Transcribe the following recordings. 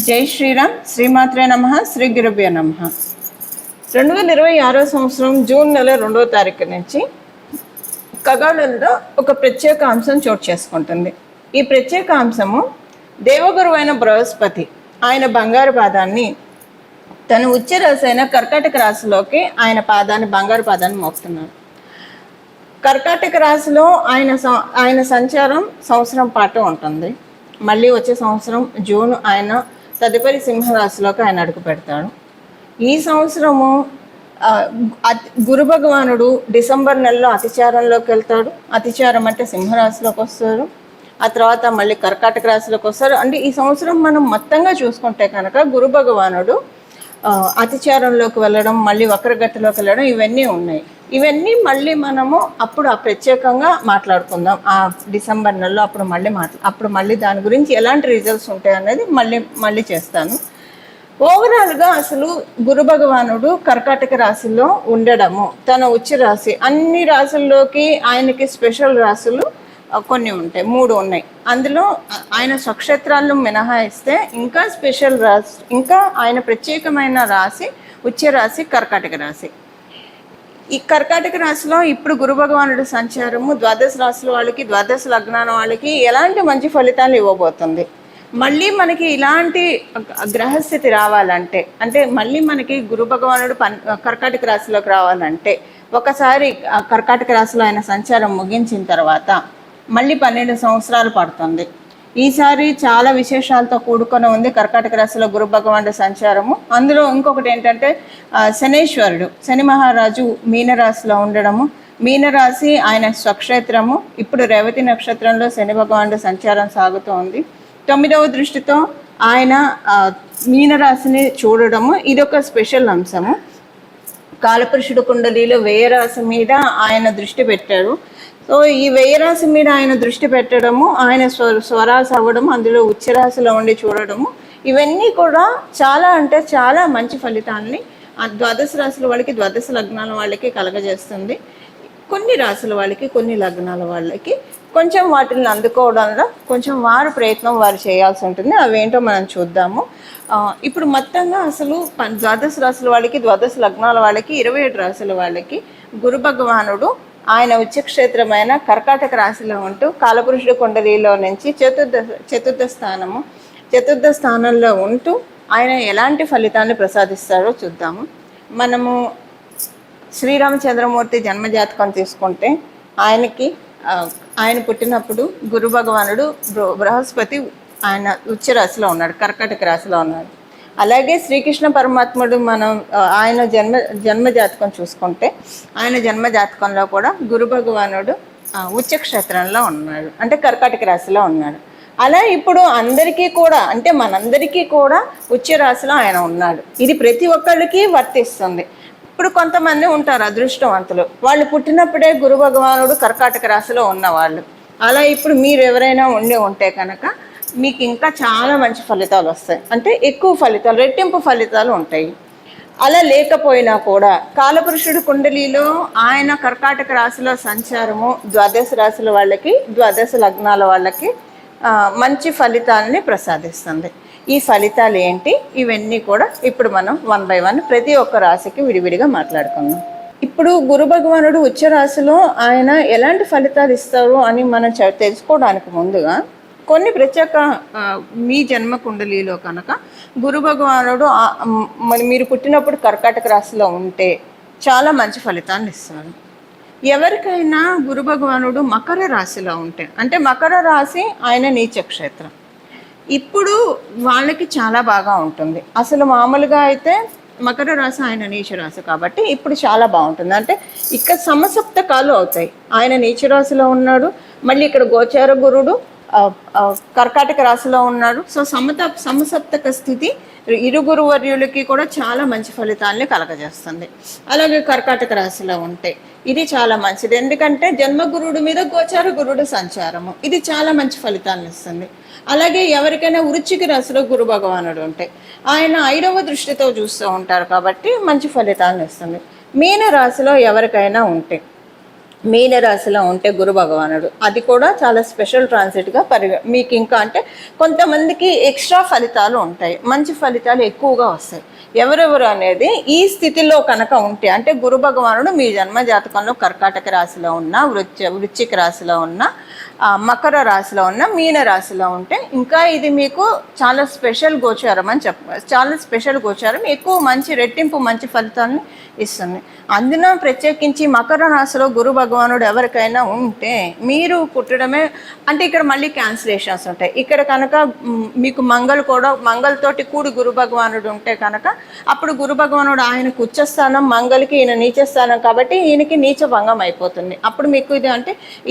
జై శ్రీరామ్. శ్రీమాత్రే నమః. శ్రీ గురుభ్యో నమః. 2026 సంవత్సరం జూన్ నెల 2వ తారీఖు నుంచి ఖగోళంలో ఒక ప్రత్యేక అంశం చోటు చేసుకుంటుంది. ఈ ప్రత్యేక అంశము దేవగురువు అయిన బృహస్పతి ఆయన బంగారు పాదాన్ని తన ఉచ్చ రాశి అయిన కర్కాటక రాశిలోకి బంగారు పాదాన్ని మోపుతున్నారు. కర్కాటక రాశిలో ఆయన సంచారం సంవత్సరం పాటు ఉంటుంది. మళ్ళీ వచ్చే సంవత్సరం జూన్ ఆయన తదుపరి సింహరాశిలోకి ఆయన అడుగు పెడతాడు. ఈ సంవత్సరము గురు భగవానుడు డిసెంబర్ నెలలో అతిచారంలోకి వెళ్తాడు. అతిచారం అంటే సింహరాశిలోకి వస్తారు. ఆ తర్వాత మళ్ళీ కర్కాటక రాశిలోకి వస్తారు. అంటే ఈ సంవత్సరం మనం మొత్తంగా చూసుకుంటే కనుక గురు భగవానుడు అతిచారంలోకి వెళ్ళడం, మళ్ళీ వక్రగతిలోకి వెళ్ళడం, ఇవన్నీ ఉన్నాయి. ఇవన్నీ మళ్ళీ మనము అప్పుడు ప్రత్యేకంగా మాట్లాడుకుందాం. ఆ డిసెంబర్ నెలలో అప్పుడు మళ్ళీ దాని గురించి ఎలాంటి రిజల్ట్స్ ఉంటాయి అనేది మళ్ళీ చేస్తాను. ఓవరాల్గా అసలు గురు భగవానుడు కర్కాటక రాశిలో ఉండడము, తన ఉచ్చ రాశి, అన్ని రాశుల్లోకి ఆయనకి స్పెషల్ రాశులు కొన్ని ఉంటాయి, 3 ఉన్నాయి. అందులో ఆయన స్వక్షేత్రాలను మినహాయిస్తే ఇంకా స్పెషల్ రాశి, ఇంకా ఆయన ప్రత్యేకమైన రాశి ఉచ్చ రాశి కర్కాటక రాశి. ఈ కర్కాటక రాశిలో ఇప్పుడు గురు భగవానుడు సంచారము ద్వాదశ రాశుల వాళ్ళకి, ద్వాదశ లగ్నాల వాళ్ళకి ఎలాంటి మంచి ఫలితాలు ఇవ్వబోతుంది. మళ్ళీ మనకి ఇలాంటి గ్రహస్థితి రావాలంటే, అంటే మళ్ళీ మనకి గురు భగవానుడు కర్కాటక రాశిలోకి రావాలంటే, ఒకసారి కర్కాటక రాశిలో ఆయన సంచారం ముగించిన తర్వాత మళ్ళీ 12 సంవత్సరాలు పడుతుంది. ఈసారి చాలా విశేషాలతో కూడుకొని ఉంది కర్కాటక రాశిలో గురు భగవానుడు సంచారము. అందులో ఇంకొకటి ఏంటంటే శనేశ్వరుడు, శని మహారాజు మీనరాశిలో ఉండడము. మీనరాశి ఆయన స్వక్షేత్రము. ఇప్పుడు రేవతి నక్షత్రంలో శని భగవానుడు సంచారం సాగుతూ ఉంది. 9వ దృష్టితో ఆయన మీనరాశిని చూడడము ఇదొక స్పెషల్ అంశము. కాలపురుషుడు కుండలిలో వ్యయరాశి మీద ఆయన దృష్టి పెట్టారు. సో ఈ వ్యయరాశి మీద ఆయన దృష్టి పెట్టడము, ఆయన స్వరాశి అవ్వడము, అందులో ఉచ్చరాశిలో ఉండి చూడడము, ఇవన్నీ కూడా చాలా అంటే చాలా మంచి ఫలితాన్ని ద్వాదశ రాశుల వాళ్ళకి, ద్వాదశ లగ్నాల వాళ్ళకి కలగజేస్తుంది. కొన్ని రాశుల వాళ్ళకి, కొన్ని లగ్నాల వాళ్ళకి కొంచెం వాటిని అందుకోవడంలో కొంచెం ప్రయత్నం వారు చేయాల్సి ఉంటుంది. అవేంటో మనం చూద్దాము. ఇప్పుడు మొత్తంగా అసలు ద్వాదశ రాశుల వాళ్ళకి, ద్వాదశ లగ్నాల వాళ్ళకి, 27 రాశుల వాళ్ళకి గురు భగవానుడు ఆయన ఉచ్చక్షేత్రమైన కర్కాటక రాశిలో ఉంటూ కాలపురుషుడు కుండలిలో నుంచి చతుర్థ స్థానంలో ఉంటూ ఆయన ఎలాంటి ఫలితాన్ని ప్రసాదిస్తారో చూద్దాము. మనము శ్రీరామచంద్రమూర్తి జన్మజాతకం తీసుకుంటే ఆయన పుట్టినప్పుడు గురు భగవానుడు బృహస్పతి ఆయన ఉచ్చ రాశిలో ఉన్నాడు, కర్కాటక రాశిలో ఉన్నాడు. అలాగే శ్రీకృష్ణ పరమాత్ముడు ఆయన జన్మజాతకం చూసుకుంటే ఆయన జన్మజాతకంలో కూడా గురు భగవానుడు ఉచ్చక్షేత్రంలో ఉన్నాడు, అంటే కర్కాటక రాశిలో ఉన్నాడు. అలా ఇప్పుడు అందరికీ కూడా, అంటే మనందరికీ కూడా ఉచ్చ రాశిలో ఆయన ఉన్నాడు. ఇది ప్రతి ఒక్కళ్ళకి వర్తిస్తుంది. ఇప్పుడు కొంతమంది ఉంటారు అదృష్టవంతులు, వాళ్ళు పుట్టినప్పుడే గురు భగవానుడు కర్కాటక రాశిలో ఉన్నవాళ్ళు. అలా ఇప్పుడు మీరు ఎవరైనా ఉంటే కనుక మీకు ఇంకా చాలా మంచి ఫలితాలు వస్తాయి, అంటే ఎక్కువ ఫలితాలు, రెట్టింపు ఫలితాలు ఉంటాయి. అలా లేకపోయినా కూడా కాలపురుషుడు కుండలిలో ఆయన కర్కాటక రాశిలో సంచారము ద్వాదశ రాశుల వాళ్ళకి, ద్వాదశ లగ్నాల వాళ్ళకి మంచి ఫలితాలని ప్రసాదిస్తుంది. ఈ ఫలితాలు ఏంటి, ఇవన్నీ కూడా ఇప్పుడు మనం 1 by 1 ప్రతి ఒక్క రాశికి విడివిడిగా మాట్లాడుకుందాం. ఇప్పుడు గురు భగవానుడు ఉచ్చ రాశిలో ఆయన ఎలాంటి ఫలితాలు ఇస్తారు అని మనం తెలుసుకోవడానికి ముందుగా కొన్ని ప్రత్యేక మీ జన్మ కుండలిలో కనుక గురు భగవానుడు మీరు పుట్టినప్పుడు కర్కాటక రాశిలో ఉంటే చాలా మంచి ఫలితాన్ని ఇస్తారు. ఎవరికైనా గురు భగవానుడు మకర రాశిలో ఉంటే, అంటే మకర రాశి ఆయన నీచక్షేత్రం, ఇప్పుడు వాళ్ళకి చాలా బాగా ఉంటుంది. అసలు మామూలుగా అయితే మకర రాశి ఆయన నీచ రాశి కాబట్టి ఇప్పుడు చాలా బాగుంటుంది. అంటే ఇక్కడ సమసప్తకాలు అవుతాయి. ఆయన నీచ రాశిలో ఉన్నాడు, మళ్ళీ ఇక్కడ గోచార గురుడు కర్కాటక రాశిలో ఉన్నాడు. సో సమసప్తక స్థితి ఇరుగురు వర్యులకి కూడా చాలా మంచి ఫలితాలని కలగజేస్తుంది. అలాగే కర్కాటక రాశిలో ఉంటే ఇది చాలా మంచిది, ఎందుకంటే జన్మగురుడు మీద గోచార గురుడు సంచారము, ఇది చాలా మంచి ఫలితాలను ఇస్తుంది. అలాగే ఎవరికైనా వృశ్చిక రాశిలో గురు భగవానుడు ఉంటే ఆయన 5వ దృష్టితో చూస్తూ ఉంటారు కాబట్టి మంచి ఫలితాలను ఇస్తుంది. మీన రాశిలో ఎవరికైనా ఉంటే మీనరాశిలో ఉంటే గురు భగవానుడు, అది కూడా చాలా స్పెషల్ ట్రాన్సిట్గా మీకు ఇంకా అంటే కొంతమందికి ఎక్స్ట్రా ఫలితాలు ఉంటాయి, మంచి ఫలితాలు ఎక్కువగా వస్తాయి. ఎవరెవరు అనేది ఈ స్థితిలో కనుక ఉంటే, అంటే గురు భగవానుడు మీ జన్మ జాతకంలో కర్కాటక రాశిలో ఉన్న, వృశ్చిక రాశిలో ఉన్న, మకర రాశిలో ఉన్న, మీన రాశిలో ఉంటే ఇంకా ఇది మీకు చాలా స్పెషల్ గోచారం అని చెప్పవచ్చు. చాలా స్పెషల్ గోచారం, ఎక్కువ మంచి రెట్టింపు మంచి ఫలితాలను ఇస్తుంది. అందున ప్రత్యేకించి మకర రాశిలో గురు భగవానుడు ఎవరికైనా ఉంటే మీరు పుట్టడమే అంటే ఇక్కడ మళ్ళీ క్యాన్సిలేషన్స్ ఉంటాయి. ఇక్కడ కనుక మీకు మంగళతోటి కూడి గురు భగవానుడు ఉంటే కనుక అప్పుడు గురు భగవానుడు ఆయనకు ఉచ్చస్థానం, మంగళకి ఈయన నీచస్థానం కాబట్టి ఈయనకి నీచ భంగం అయిపోతుంది. అప్పుడు మీకు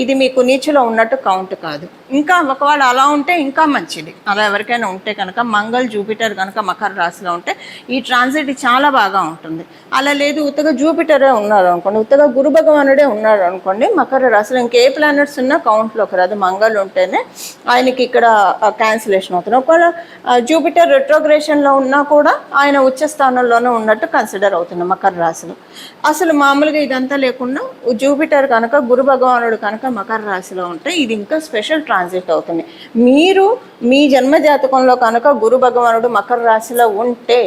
ఇది మీకు నీచలో ఉన్నట్టు కౌంట్ కాదు. ఇంకా ఒకవేళ అలా ఉంటే ఇంకా మంచిది. అలా ఎవరికైనా ఉంటే కనుక మంగళ జూపిటర్ కనుక మకర రాశిలో ఉంటే ఈ ట్రాన్సిట్ చాలా బాగా ఉంటుంది. అలా లేదు ఉత్తగా జూపిటరే ఉన్నారు అనుకోండి, ఉత్తగా గురు భగవానుడే ఉన్నారు అనుకోండి మకర రాశిలో, ఇంకే ప్లానెట్స్ ఉన్నా కౌంట్లోకి రాదు. మంగళ ఉంటేనే ఆయనకి ఇక్కడ క్యాన్సిలేషన్ అవుతుంది. ఒకవేళ జూపిటర్ రెట్రోగ్రేషన్లో ఉన్నా కూడా ఆయన ఉచ్చ స్థానంలోనే ఉన్నట్టు కన్సిడర్ అవుతుంది మకర రాశిలో. అసలు మామూలుగా ఇదంతా లేకుండా జూపిటర్ కనుక గురు భగవానుడు కనుక మకర రాశిలో ఉంటే ఇది ఇంకా స్పెషల్ ట్రాన్సిట్ అవుతుంది. మీరు మీ జన్మ జాతకంలో కనుక గురు భగవానుడు మకర రాశిలో ఉంటే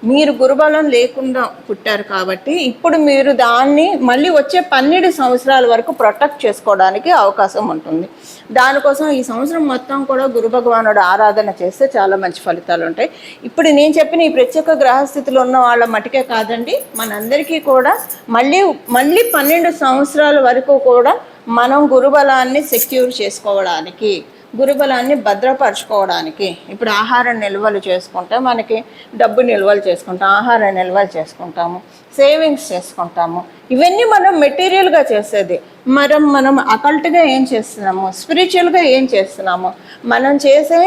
మీరు గురుబలం లేకుండా పుట్టారు కాబట్టి ఇప్పుడు మీరు దాన్ని మళ్ళీ వచ్చే 12 సంవత్సరాల వరకు ప్రొటెక్ట్ చేసుకోవడానికి అవకాశం ఉంటుంది. దానికోసం ఈ సంవత్సరం మొత్తం కూడా గురు భగవానుడు ఆరాధన చేస్తే చాలా మంచి ఫలితాలు ఉంటాయి. ఇప్పుడు నేను చెప్పిన ఈ ప్రత్యేక గ్రహస్థితిలో ఉన్న వాళ్ళ మటుకే కాదండి, మనందరికీ కూడా మళ్ళీ 12 సంవత్సరాల వరకు కూడా మనం గురుబలాన్ని సెక్యూర్ చేసుకోవడానికి, గురుబలాన్ని భద్రపరచుకోవడానికి ఇప్పుడు ఆహార నిల్వలు చేసుకుంటే మనకి డబ్బు నిల్వలు చేసుకుంటాం, ఆహార నిల్వలు చేసుకుంటాము, సేవింగ్స్ చేసుకుంటాము. ఇవన్నీ మనం మెటీరియల్గా చేసేది. మనం అకల్ట్గా ఏం చేస్తున్నాము, స్పిరిచువల్గా ఏం చేస్తున్నాము, మనం చేసే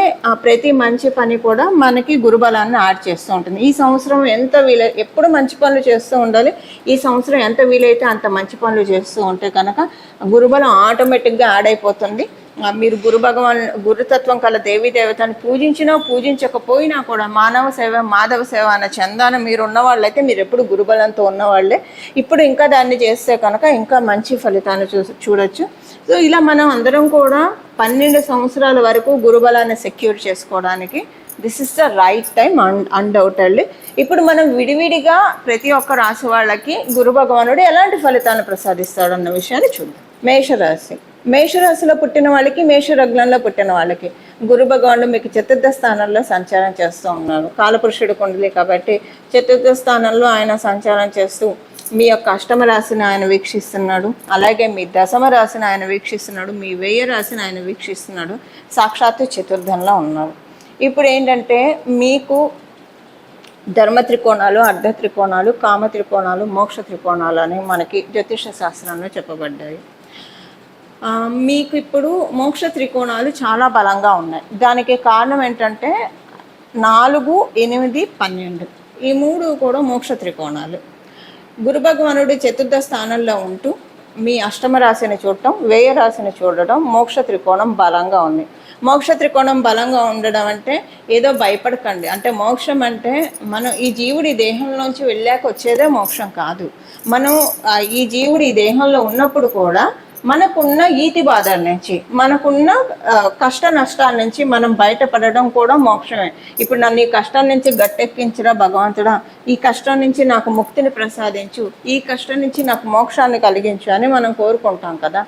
ప్రతి మంచి పని కూడా మనకి గురుబలాన్ని యాడ్ చేస్తూ ఉంటుంది. ఈ సంవత్సరం ఎంత ఎప్పుడు మంచి పనులు చేస్తూ ఉండాలి. ఈ సంవత్సరం ఎంత వీలైతే అంత మంచి పనులు చేస్తూ ఉంటే కనుక గురుబలం ఆటోమేటిక్గా యాడ్ అయిపోతుంది. మీరు గురుతత్వం కల దేవీ దేవతని పూజించినా పూజించకపోయినా కూడా మానవ సేవ మాధవ సేవ అన్న చందాన మీరు ఉన్నవాళ్ళైతే మీరు ఎప్పుడు గురుబలంతో ఉన్నవాళ్ళే. ఇప్పుడు ఇంకా దాన్ని చేస్తే కనుక ఇంకా మంచి ఫలితాన్ని చూడొచ్చు. సో ఇలా మనం అందరం కూడా 12 సంవత్సరాల వరకు గురుబలాన్ని సెక్యూర్ చేసుకోవడానికి this is the right time undoubtedly. ఇప్పుడు మనం విడివిడిగా ప్రతి ఒక్క రాశి వాళ్ళకి గురు భగవానుడు ఎలాంటి ఫలితాలను ప్రసాదిస్తాడు అన్న విషయాన్ని చూద్దాం. మేషరాశిలో పుట్టిన వాళ్ళకి, మేషలగ్నంలో పుట్టిన వాళ్ళకి గురు భగవానుడు మీకు చతుర్థ స్థానంలో సంచారం చేస్తూ ఉన్నారు. కాలపురుషుడు కుండలి కాబట్టి చతుర్థ స్థానంలో ఆయన సంచారం చేస్తూ మీ యొక్క అష్టమ రాశిని ఆయన వీక్షిస్తున్నాడు, అలాగే మీ దశమ రాశిని ఆయన వీక్షిస్తున్నాడు, మీ వ్యయ రాశిని ఆయన వీక్షిస్తున్నాడు, సాక్షాత్తు చతుర్థంలో ఉన్నారు. ఇప్పుడు ఏంటంటే మీకు ధర్మ త్రికోణాలు, అర్ధ త్రికోణాలు, కామ త్రికోణాలు, మోక్ష త్రికోణాలు అని మనకి జ్యోతిష శాస్త్రంలో చెప్పబడ్డాయి. మీకు ఇప్పుడు మోక్ష త్రికోణాలు చాలా బలంగా ఉన్నాయి. దానికి కారణం ఏంటంటే 4, 8, 12 ఈ 3 కూడా మోక్ష త్రికోణాలు. గురు భగవానుడు చతుర్థ స్థానంలో ఉంటూ మీ అష్టమ రాశిని చూడటం, వ్యయ రాశిని చూడటం, మోక్ష త్రికోణం బలంగా ఉంది. మోక్ష త్రికోణం బలంగా ఉండడం అంటే ఏదో భయపడకండి. అంటే మోక్షం అంటే మనం ఈ జీవుడి దేహంలోంచి వెళ్ళాక వచ్చేదే మోక్షం కాదు. మనం ఈ జీవుడి దేహంలో ఉన్నప్పుడు కూడా మనకున్న ఈతి బాధల నుంచి, మనకున్న కష్ట నష్టాల నుంచి మనం బయటపడడం కూడా మోక్షమే. ఇప్పుడు నన్ను ఈ కష్టం నుంచి గట్టెక్కించరా భగవంతుడా, ఈ కష్టం నుంచి నాకు ముక్తిని ప్రసాదించు, ఈ కష్టం నుంచి నాకు మోక్షాన్ని కలిగించు అని మనం కోరుకుంటాం కదా.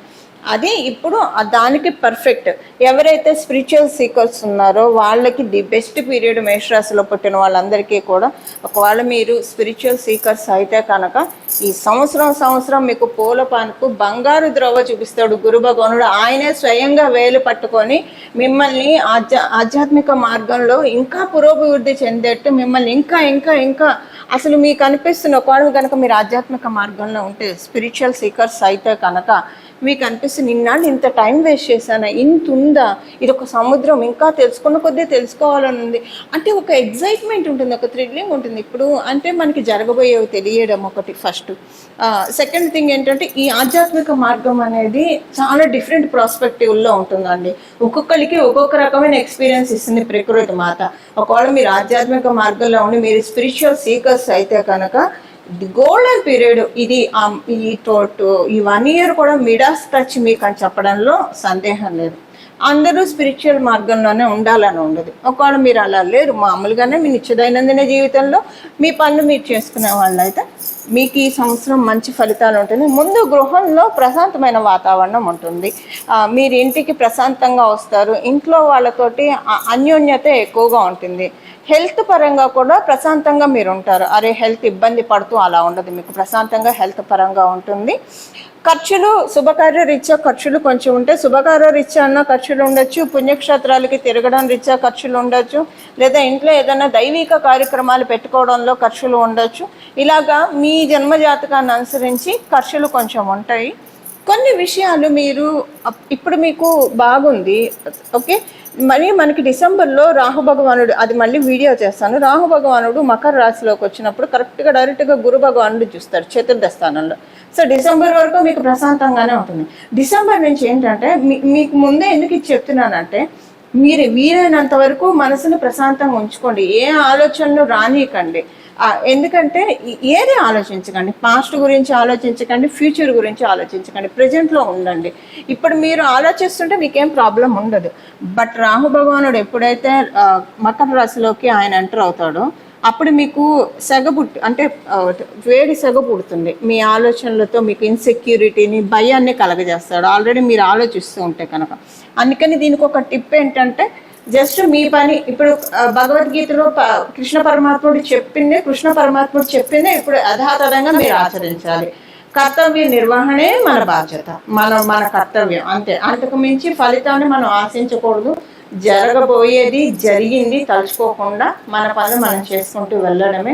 అది ఇప్పుడు దానికి పర్ఫెక్ట్. ఎవరైతే స్పిరిచువల్ సీకర్స్ ఉన్నారో వాళ్ళకి ది బెస్ట్ పీరియడ్ మేషరాశిలో పుట్టిన వాళ్ళందరికీ కూడా. ఒకవేళ మీరు స్పిరిచువల్ సీకర్స్ అయితే కనుక ఈ సంవత్సరం మీకు పూలపాన్పు బంగారు ద్రవ చూపిస్తాడు గురు భగవానుడు. ఆయనే స్వయంగా వేలు పట్టుకొని మిమ్మల్ని ఆధ్యాత్మిక మార్గంలో ఇంకా పురోభివృద్ధి చెందేట్టు మిమ్మల్ని ఇంకా అసలు మీకు అనిపిస్తున్న ఒకవేళ కనుక మీరు ఆధ్యాత్మిక మార్గంలో ఉంటే స్పిరిచువల్ సీకర్స్ అయితే కనుక మీకు అనిపిస్తుంది నిన్నాళ్ళు ఇంత టైం వేస్ట్ చేశాను, ఇంత ఉందా, ఇది ఒక సముద్రం, ఇంకా తెలుసుకున్న కొద్దీ తెలుసుకోవాలని ఉంది అంటే ఒక ఎగ్జైట్మెంట్ ఉంటుంది, ఒక థ్రిల్లింగ్ ఉంటుంది. ఇప్పుడు అంటే మనకి జరగబోయేవి తెలియడం ఒకటి ఫస్ట్. సెకండ్ థింగ్ ఏంటంటే ఈ ఆధ్యాత్మిక మార్గం అనేది చాలా డిఫరెంట్ ప్రాస్పెక్టివ్లో ఉంటుందండి. ఒక్కొక్కరికి ఒక్కొక్క రకమైన ఎక్స్పీరియన్స్ ఇస్తుంది ప్రకృతి మాత. ఒకవేళ మీరు ఆధ్యాత్మిక మార్గంలో ఉండి మీరు స్పిరిచువల్ సీకర్స్ అయితే కనుక గోల్డెన్ పీరియడ్ ఇది. ఈ 1 year కూడా మిడాస్ టచ్ మీకు అని చెప్పడంలో సందేహం లేదు. అందరూ స్పిరిచువల్ మార్గంలోనే ఉండాలని ఉండదు. ఒకవేళ మీరు అలా లేరు, మామూలుగానే మీ నిత్య దైనందిన జీవితంలో మీ పనులు మీరు చేసుకునే వాళ్ళు అయితే మీకు ఈ సంవత్సరం మంచి ఫలితాలు ఉంటుంది. ముందు గృహంలో ప్రశాంతమైన వాతావరణం ఉంటుంది. మీరు ఇంటికి ప్రశాంతంగా వస్తారు. ఇంట్లో వాళ్ళతోటి అన్యోన్యత ఎక్కువగా ఉంటుంది. హెల్త్ పరంగా కూడా ప్రశాంతంగా మీరు ఉంటారు. అరే హెల్త్ ఇబ్బంది పడుతూ అలా ఉండదు, మీకు ప్రశాంతంగా హెల్త్ పరంగా ఉంటుంది. ఖర్చులు శుభకార్య రీత్యా ఖర్చులు కొంచెం ఉంటాయి. శుభకార్య రీత్యా అన్న ఖర్చులు ఉండొచ్చు, పుణ్యక్షేత్రాలకి తిరగడం రీత్యా ఖర్చులు ఉండొచ్చు, లేదా ఇంట్లో ఏదైనా దైవిక కార్యక్రమాలు పెట్టుకోవడంలో ఖర్చులు ఉండొచ్చు. ఇలాగా మీ జన్మజాతకాన్ని అనుసరించి ఖర్చులు కొంచెం ఉంటాయి. కొన్ని విషయాలు మీరు ఇప్పుడు మీకు బాగుంది, ఓకే. మరి మనకి డిసెంబర్లో రాహు భగవానుడు, అది మళ్ళీ వీడియో చేస్తాను, రాహు భగవానుడు మకర రాశిలోకి వచ్చినప్పుడు కరెక్ట్గా డైరెక్ట్గా గురు భగవానుడు చూస్తారు చతుర్థ స్థానంలో. సో డిసెంబర్ వరకు మీకు ప్రశాంతంగానే ఉంటుంది. డిసెంబర్ నుంచి ఏంటంటే మీకు ముందే ఎందుకు ఇది చెప్తున్నానంటే, మీరు వీలైనంత వరకు మనసును ప్రశాంతంగా ఉంచుకోండి. ఏ ఆలోచనలు రానియకండి. ఎందుకంటే ఏది ఆలోచించకండి, పాస్ట్ గురించి ఆలోచించకండి, ఫ్యూచర్ గురించి ఆలోచించకండి, ప్రజెంట్లో ఉండండి. ఇప్పుడు మీరు ఆలోచిస్తుంటే మీకేం ప్రాబ్లం ఉండదు. బట్ రాహు భగవానుడు ఎప్పుడైతే మకర రాశిలోకి ఆయన ఎంటర్ అవుతాడో అప్పుడు మీకు అంటే వేడి సెగ పుడుతుంది. మీ ఆలోచనలతో మీకు ఇన్సెక్యూరిటీని, భయాన్ని కలగజేస్తాడు ఆల్రెడీ మీరు ఆలోచిస్తూ ఉంటే కనుక. అందుకని దీనికి ఒక టిప్ ఏంటంటే, జస్ట్ మీ పని ఇప్పుడు భగవద్గీతలో కృష్ణ పరమాత్ముడు చెప్పిందే ఇప్పుడు యథాతథంగా మీరు ఆచరించాలి. కర్తవ్య నిర్వహణే మన బాధ్యత, మన కర్తవ్యం అంతే. అంతకు మించి ఫలితాన్ని మనం ఆశించకూడదు. జరగబోయేది జరిగింది తలుచుకోకుండా మన పనులు మనం చేసుకుంటూ వెళ్ళడమే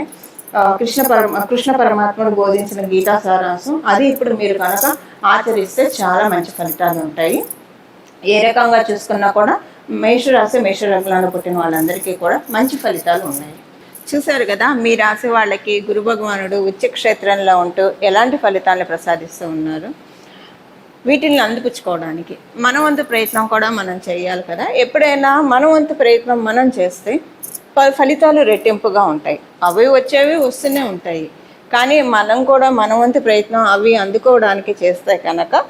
కృష్ణ పరమాత్ముడు బోధించిన గీతా సారాంశం. అది ఇప్పుడు మీరు కనుక ఆచరిస్తే చాలా మంచి ఫలితాలు ఉంటాయి. ఏ రకంగా చూసుకున్నా కూడా మేషరాశి మేషలగ్నాలు పుట్టిన వాళ్ళందరికీ కూడా మంచి ఫలితాలు ఉన్నాయి. చూశారు కదా, మీ రాశి వాళ్ళకి గురు భగవానుడు ఉచ్చ క్షేత్రంలో ఉంటూ ఎలాంటి ఫలితాలను ప్రసాదిస్తూ ఉన్నారు. వీటిని అందిపుచ్చుకోవడానికి మన వంతు ప్రయత్నం కూడా మనం చేయాలి కదా. ఎప్పుడైనా మన వంతు ప్రయత్నం మనం చేస్తే ఫలితాలు రెట్టింపుగా ఉంటాయి. అవి వచ్చేవి వస్తూనే ఉంటాయి. కానీ మనం కూడా మన వంతు ప్రయత్నం అవి అందుకోవడానికి చేస్తే కనుక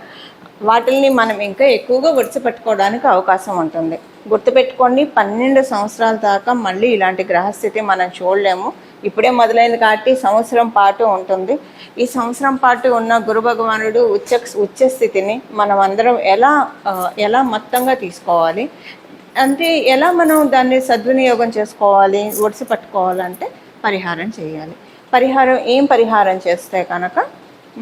వాటిల్ని మనం ఇంకా ఎక్కువగా గుర్తుపెట్టుకోవడానికి అవకాశం ఉంటుంది. గుర్తుపెట్టుకోండి, 12 సంవత్సరాల దాకా మళ్ళీ ఇలాంటి గ్రహస్థితి మనం చూడలేము. ఇప్పుడే మొదలైంది కాబట్టి సంవత్సరం పాటు ఉంటుంది. ఈ సంవత్సరం పాటు ఉన్న గురు భగవానుడు ఉచ్చ స్థితిని మనం అందరం ఎలా మొత్తంగా తీసుకోవాలి అంటే, ఎలా మనం దాన్ని సద్వినియోగం చేసుకోవాలి, ఒడిసి పట్టుకోవాలంటే పరిహారం చేయాలి. ఏం పరిహారం చేస్తే కనుక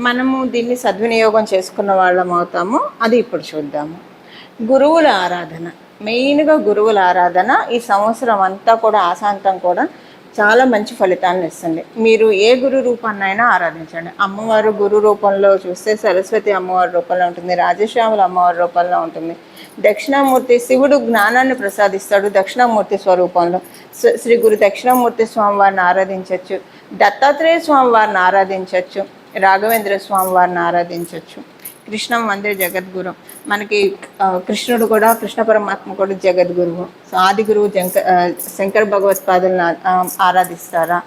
మనము దీన్ని సద్వినియోగం చేసుకున్న వాళ్ళం అవుతాము, అది ఇప్పుడు చూద్దాము. గురువుల ఆరాధన, మెయిన్గా గురువుల ఆరాధన ఈ సంవత్సరం అంతా కూడా ఆశాంతం కూడా చాలా మంచి ఫలితాలను ఇస్తుంది. మీరు ఏ గురు రూపాన్నైనా ఆరాధించండి. అమ్మవారు గురు రూపంలో చూస్తే సరస్వతి అమ్మవారి రూపంలో ఉంటుంది, రాజశ్యాముల అమ్మవారి రూపంలో ఉంటుంది. దక్షిణామూర్తి శివుడు జ్ఞానాన్ని ప్రసాదిస్తాడు దక్షిణామూర్తి స్వరూపంలో. శ్రీ గురు దక్షిణామూర్తి స్వామి వారిని ఆరాధించవచ్చు, దత్తాత్రేయ స్వామి వారిని ఆరాధించవచ్చు, రాఘవేంద్ర స్వామి వారిని ఆరాధించవచ్చు. కృష్ణం వందే జగద్గురు, మనకి కృష్ణుడు కూడా, కృష్ణ పరమాత్మ కూడా జగద్గురువు. సో ఆది గురువు శంకర భగవత్పాదులను ఆరాధిస్తారా,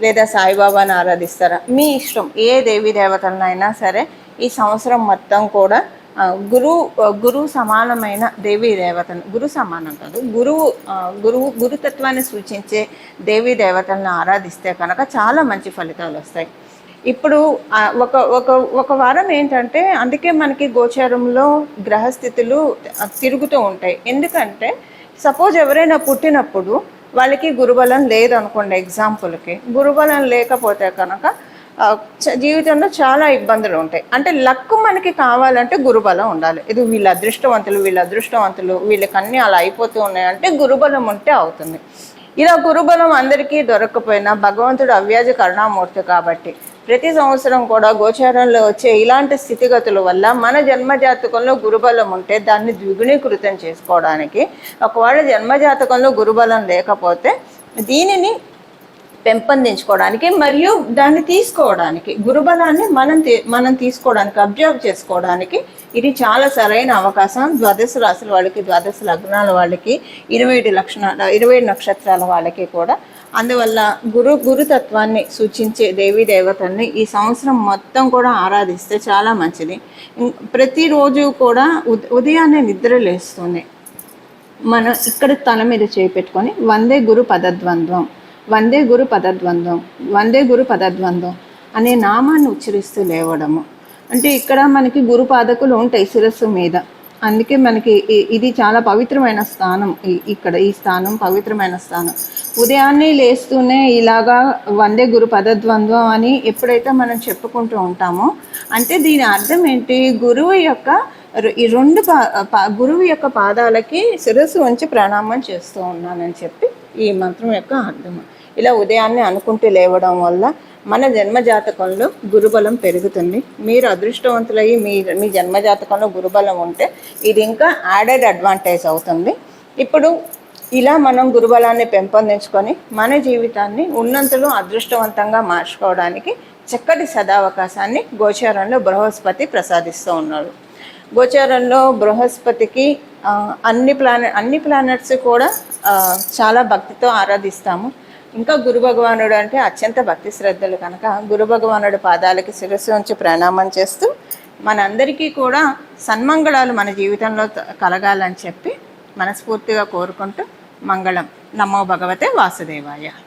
లేదా సాయిబాబాని ఆరాధిస్తారా, మీ ఇష్టం. ఏ దేవీ దేవతలనైనా సరే ఈ సంవత్సరం మొత్తం కూడా గురువు సమానమైన దేవీ దేవతను, గురు సమానం కాదు, గురుతత్వాన్ని సూచించే దేవీ దేవతలను ఆరాధిస్తే కనుక చాలా మంచి ఫలితాలు వస్తాయి. ఇప్పుడు ఒక వారం ఏంటంటే, అందుకే మనకి గోచారంలో గ్రహస్థితులు తిరుగుతూ ఉంటాయి. ఎందుకంటే సపోజ్ ఎవరైనా పుట్టినప్పుడు వాళ్ళకి గురుబలం లేదనుకోండి, ఎగ్జాంపుల్కి గురుబలం లేకపోతే కనుక జీవితంలో చాలా ఇబ్బందులు ఉంటాయి. అంటే లక్ మనకి కావాలంటే గురుబలం ఉండాలి. ఇది వీళ్ళ అదృష్టవంతులు వీళ్ళకన్నీ అలా అయిపోతూ ఉన్నాయంటే గురుబలం ఉంటే అవుతుంది. ఇలా గురుబలం అందరికీ దొరకకపోయినా భగవంతుడు అవ్యాజ కరుణామూర్తి కాబట్టి ప్రతి సంవత్సరం కూడా గోచారంలో వచ్చే ఇలాంటి స్థితిగతుల వల్ల మన జన్మజాతకంలో గురుబలం ఉంటే దాన్ని ద్విగుణీకృతం చేసుకోవడానికి, ఒకవేళ జన్మజాతకంలో గురుబలం లేకపోతే దీనిని పెంపొందించుకోవడానికి మరియు దాన్ని తీసుకోవడానికి, గురుబలాన్ని మనం తీసుకోవడానికి, అబ్జర్వ్ చేసుకోవడానికి ఇది చాలా సరైన అవకాశం. ద్వాదశ రాశుల వాళ్ళకి, ద్వాదశ లగ్నాల వాళ్ళకి, 27 నక్షత్రాల వాళ్ళకి కూడా అందువల్ల గురుతత్వాన్ని సూచించే దేవీ దేవతల్ని ఈ సంవత్సరం మొత్తం కూడా ఆరాధిస్తే చాలా మంచిది. ప్రతిరోజు కూడా ఉదయాన్నే నిద్ర లేస్తుంది మనం ఇక్కడ తల మీద చేపెట్టుకొని వందే గురు పదద్వంద్వం, వందే గురు పదద్వంద్వం, వందే గురు పదద్వంద్వం అనే నామాన్ని ఉచ్చరిస్తూ లేవడము. అంటే ఇక్కడ మనకి గురు పాదకులు ఉంటాయి శిరస్సు మీద, అందుకే మనకి ఇది చాలా పవిత్రమైన స్థానం. ఇక్కడ ఈ స్థానం పవిత్రమైన స్థానం. ఉదయాన్నే లేస్తూనే ఇలాగా వందే గురు పదద్వంద్వం అని ఎప్పుడైతే మనం చెప్పుకుంటూ ఉంటామో అంటే దీని అర్థం ఏంటి, గురువు యొక్క ఈ రెండు గురువు యొక్క పాదాలకి శిరస్సు ఉంచి ప్రణామం చేస్తూ ఉన్నానని చెప్పి ఈ మంత్రం యొక్క అర్థం. ఇలా ఉదయాన్నే అనుకుంటూ లేవడం వల్ల మన జన్మజాతకంలో గురుబలం పెరుగుతుంది. మీరు అదృష్టవంతులయ్యి మీ జన్మజాతకంలో గురుబలం ఉంటే ఇది ఇంకా యాడెడ్ అడ్వాంటేజ్ అవుతుంది. ఇప్పుడు ఇలా మనం గురుబలాన్ని పెంపొందించుకొని మన జీవితాన్ని ఉన్నంతలో అదృష్టవంతంగా మార్చుకోవడానికి చక్కటి సదావకాశాన్ని గోచారంలో బృహస్పతి ప్రసాదిస్తూ ఉన్నాడు. గోచారంలో బృహస్పతికి అన్ని ప్లానెట్స్ కూడా చాలా భక్తితో ఆరాధిస్తాము. ఇంకా గురు భగవానుడు అంటే అత్యంత భక్తి శ్రద్ధలు కనుక గురు భగవానుడి పాదాలకి శిరస్సు ఉంచి ప్రణామం చేస్తూ మనందరికీ కూడా సన్మంగళాలు మన జీవితంలో కలగాలని చెప్పి మనస్ఫూర్తిగా కోరుకుంటూ మంగళం. నమో భగవతే వాసుదేవాయ.